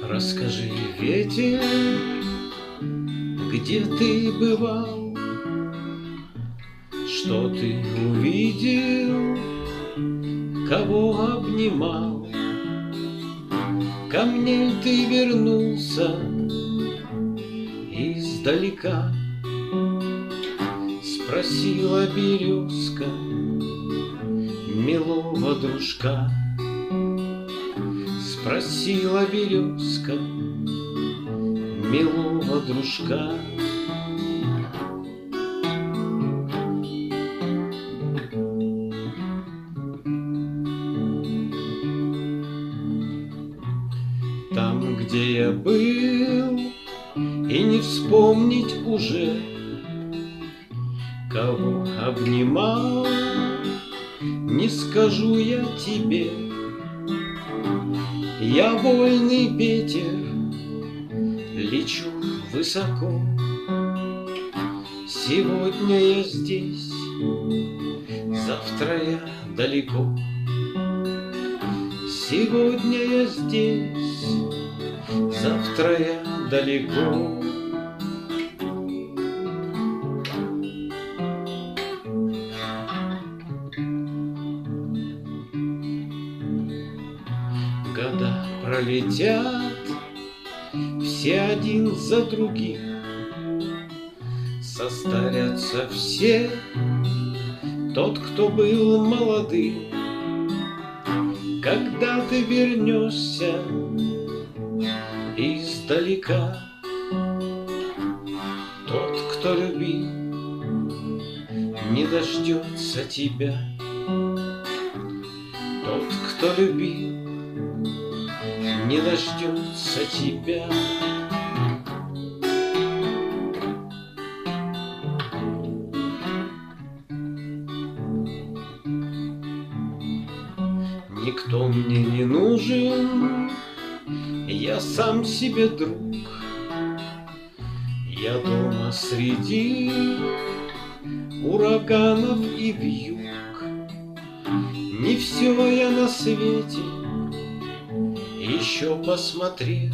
Расскажи, ветер, где ты бывал, что ты увидел, кого обнимал. Ко мне ты вернулся издалека, спросила березка милого дружка. Спросила березка милого дружка. Там, где я был, и не вспомнить уже, кого обнимал, не скажу я тебе. Я вольный ветер, лечу высоко. Сегодня я здесь, завтра я далеко. Сегодня я здесь, завтра я далеко. Года пролетят, все один за другим, состарятся все, тот, кто был молодым. Когда ты вернешься издалека, тот, кто любил, не дождется тебя. Тот, кто любил, не дождется тебя. Никто мне не нужен, я сам себе друг. Я дома среди ураганов и вьюг. Не все я на свете еще посмотрел,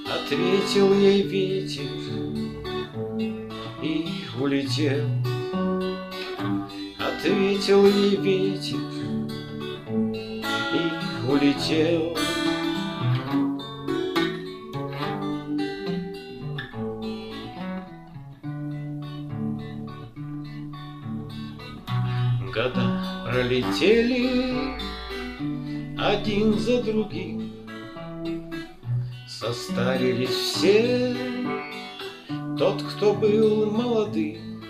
ответил ей ветер и улетел. Ответил ей ветер и улетел. Года пролетели один за другим, состарились все, тот, кто был молодым.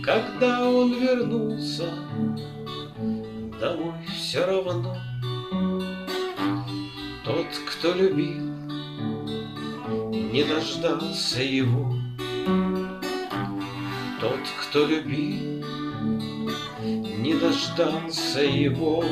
Когда он вернулся домой, все равно тот, кто любил, не дождался его. Тот, кто любил, не дождался его.